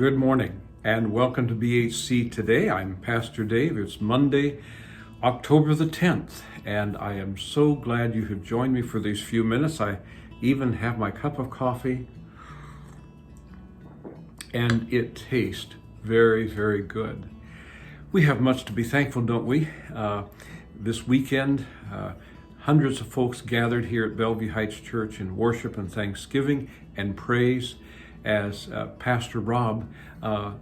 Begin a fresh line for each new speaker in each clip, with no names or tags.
Good morning and welcome to BHC today. I'm Pastor Dave. It's Monday, October the 10th, and I am so glad you have joined me for these few minutes. I even have my cup of coffee, and it tastes very, very good. We have much to be thankful, don't we? This weekend, hundreds of folks gathered here at Bellevue Heights Church in worship and thanksgiving and praise as Pastor Rob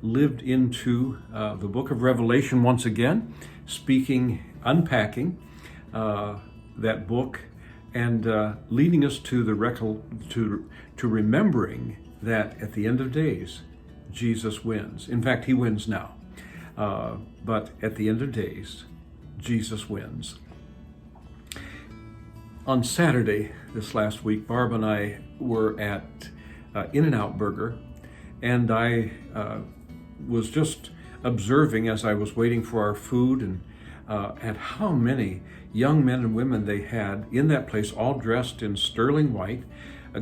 lived into the book of Revelation once again, unpacking that book and leading us to to remembering that at the end of days, Jesus wins. In fact, he wins now. But at the end of days, Jesus wins. On Saturday this last week, Barb and I were at In-N-Out Burger, and I was just observing as I was waiting for our food and at how many young men and women they had in that place, all dressed in sterling white,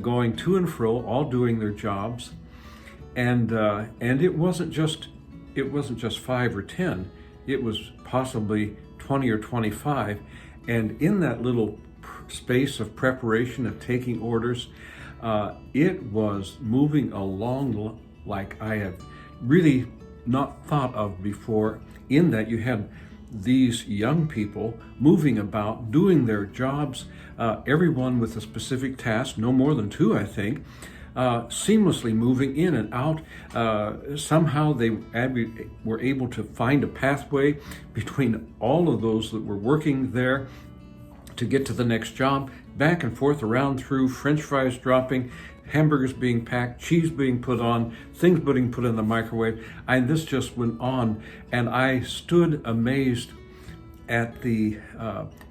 going to and fro, all doing their jobs, and it wasn't just 5 or 10, it was possibly 20 or 25, and in that little space of preparation of taking orders, it was moving along like I have really not thought of before, in that you had these young people moving about, doing their jobs, everyone with a specific task, no more than 2, I think, seamlessly moving in and out. Somehow they were able to find a pathway between all of those that were working there to get to the next job, back and forth, around, through, French fries dropping, hamburgers being packed, cheese being put on, things being put in the microwave. And this just went on, and I stood amazed at the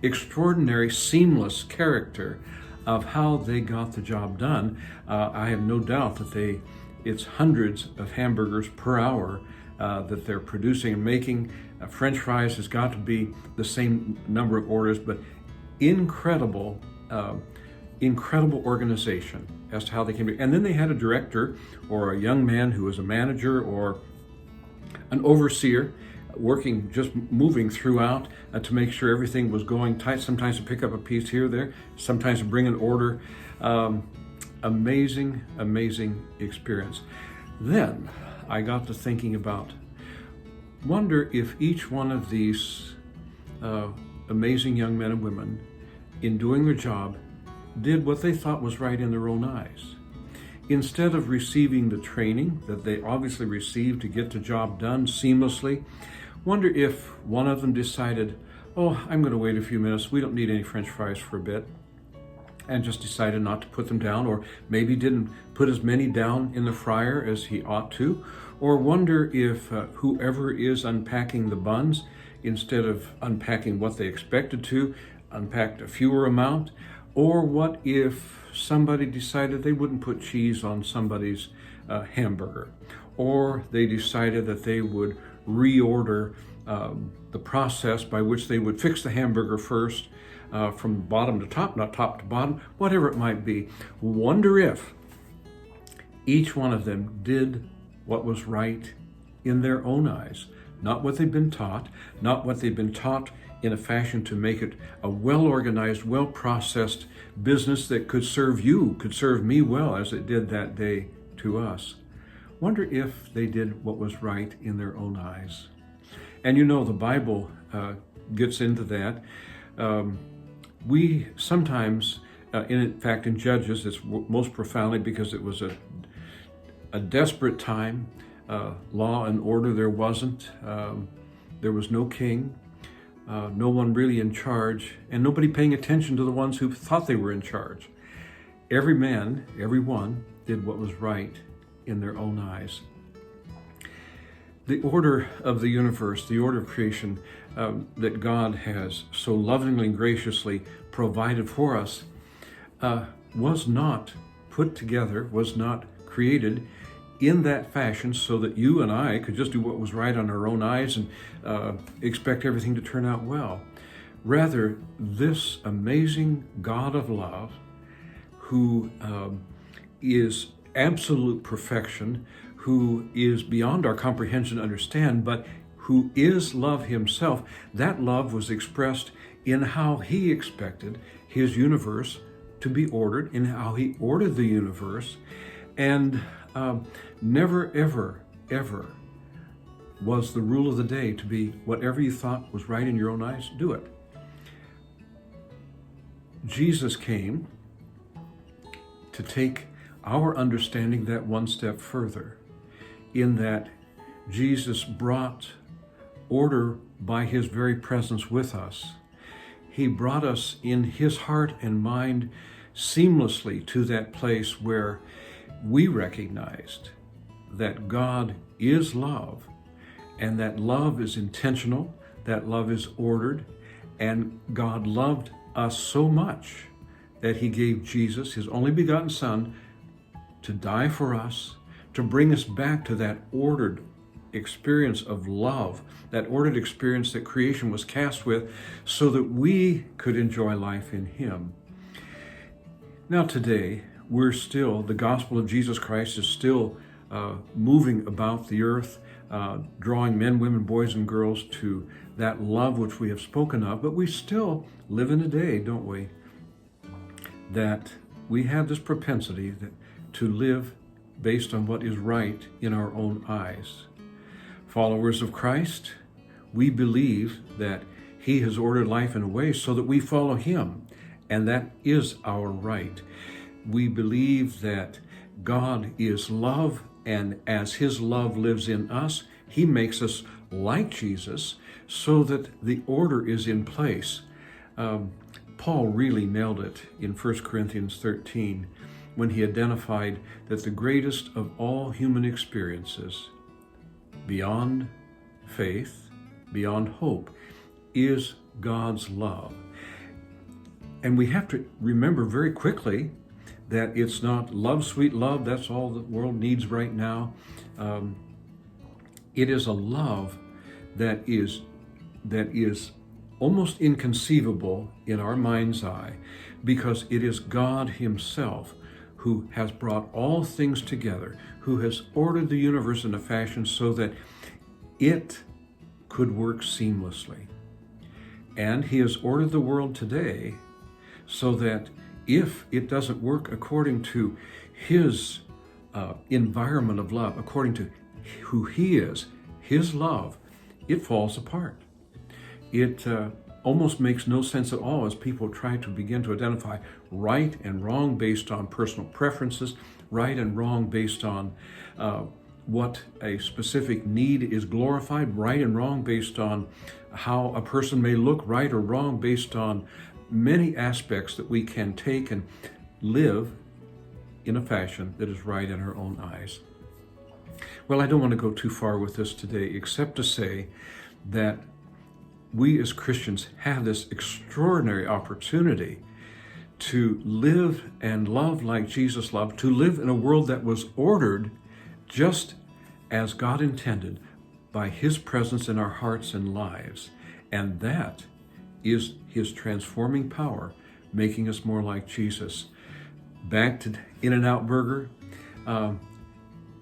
extraordinary seamless character of how they got the job done. I have no doubt that it's hundreds of hamburgers per hour that they're producing and making. French fries has got to be the same number of orders, but incredible organization as to how they came to. And then they had a director or a young man who was a manager or an overseer working, just moving throughout to make sure everything was going tight, sometimes to pick up a piece here or there, sometimes to bring an order. Amazing experience. Then I got to thinking about, wonder if each one of these amazing young men and women, in doing their job, did what they thought was right in their own eyes. Instead of receiving the training that they obviously received to get the job done seamlessly, wonder if one of them decided, oh, I'm going to wait a few minutes, we don't need any French fries for a bit, and just decided not to put them down, or maybe didn't put as many down in the fryer as he ought to, or wonder if whoever is unpacking the buns, instead of unpacking what they expected to, unpacked a fewer amount. Or what if somebody decided they wouldn't put cheese on somebody's hamburger, or they decided that they would reorder the process by which they would fix the hamburger first, from bottom to top, not top to bottom, whatever it might be. Wonder if each one of them did what was right in their own eyes, not what they've been taught, not what they've been taught in a fashion to make it a well-organized, well-processed business that could serve you, could serve me well, as it did that day to us. Wonder if they did what was right in their own eyes. And you know, the Bible gets into that. We sometimes, in fact, in Judges, it's most profoundly because it was a desperate time. Law and order there wasn't. There was no king. No one really in charge, and nobody paying attention to the ones who thought they were in charge. Every man, every one, did what was right in their own eyes. The order of the universe, the order of creation that God has so lovingly and graciously provided for us, was not put together, was not created in that fashion so that you and I could just do what was right on our own eyes and expect everything to turn out well. Rather, this amazing God of love, who is absolute perfection, who is beyond our comprehension and understand, but who is love himself. That love was expressed in how he expected his universe to be ordered, in how he ordered the universe, and never, ever, ever was the rule of the day to be whatever you thought was right in your own eyes, do it. Jesus came to take our understanding that one step further, in that Jesus brought order by his very presence with us. He brought us in his heart and mind seamlessly to that place where we recognized that God is love, and that love is intentional, that love is ordered, and God loved us so much that he gave Jesus, his only begotten Son, to die for us, to bring us back to that ordered experience of love, that ordered experience that creation was cast with, so that we could enjoy life in him. Now today, the gospel of Jesus Christ is still moving about the earth, drawing men, women, boys, and girls to that love which we have spoken of, but we still live in a day, don't we, that we have this propensity to live based on what is right in our own eyes. Followers of Christ, we believe that he has ordered life in a way so that we follow him, and that is our right. We believe that God is love, and as his love lives in us, he makes us like Jesus so that the order is in place. Paul really nailed it in 1 Corinthians 13 when he identified that the greatest of all human experiences, beyond faith, beyond hope, is God's love. And we have to remember very quickly that it's not love, sweet love, that's all the world needs right now. It is a love that is almost inconceivable in our mind's eye, because it is God himself who has brought all things together, who has ordered the universe in a fashion so that it could work seamlessly. And he has ordered the world today so that if it doesn't work according to his environment of love, according to who he is, his love, it falls apart. It almost makes no sense at all as people try to begin to identify right and wrong based on personal preferences, right and wrong based on what a specific need is glorified, right and wrong based on how a person may look, right or wrong based on many aspects that we can take and live in a fashion that is right in our own eyes. Well, I don't want to go too far with this today, except to say that we as Christians have this extraordinary opportunity to live and love like Jesus loved, to live in a world that was ordered just as God intended by his presence in our hearts and lives. And that is his transforming power, making us more like Jesus. Back to In-N-Out Burger,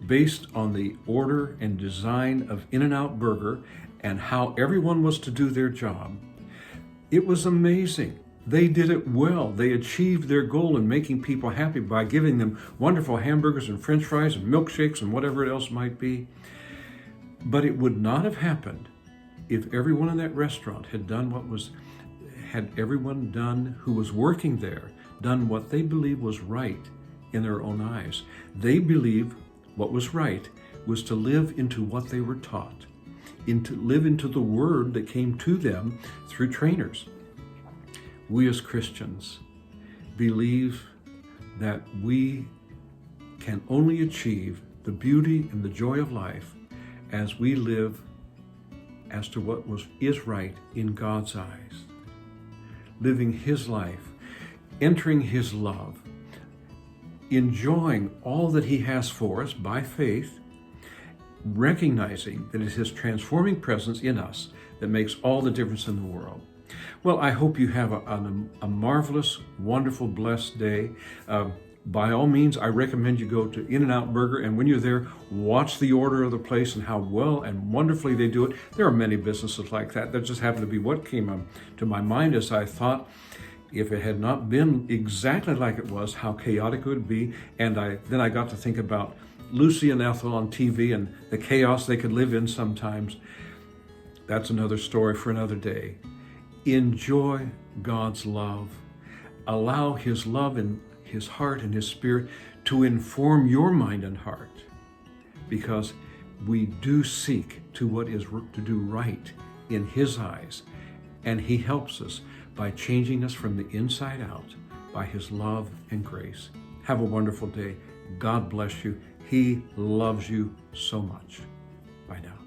based on the order and design of In-N-Out Burger and how everyone was to do their job, it was amazing. They did it well. They achieved their goal in making people happy by giving them wonderful hamburgers and french fries and milkshakes and whatever else might be. But it would not have happened if everyone in that restaurant had everyone done who was working there, done what they believed was right in their own eyes. They believed what was right was to live into what they were taught, live into the word that came to them through trainers. We as Christians believe that we can only achieve the beauty and the joy of life as we live as to what is right in God's eyes. Living his life, entering his love, enjoying all that he has for us by faith, recognizing that it is his transforming presence in us that makes all the difference in the world. Well, I hope you have a marvelous, wonderful, blessed day. by all means, I recommend you go to In-N-Out Burger, and when you're there, watch the order of the place and how well and wonderfully they do it. There are many businesses like that. That just happened to be what came to my mind as I thought, if it had not been exactly like it was, how chaotic it would be. And then I got to think about Lucy and Ethel on TV and the chaos they could live in sometimes. That's another story for another day. Enjoy God's love. Allow His love and His heart and His Spirit to inform your mind and heart, because we do seek to do right in His eyes, and He helps us by changing us from the inside out by His love and grace. Have a wonderful day. God bless you. He loves you so much. Bye now.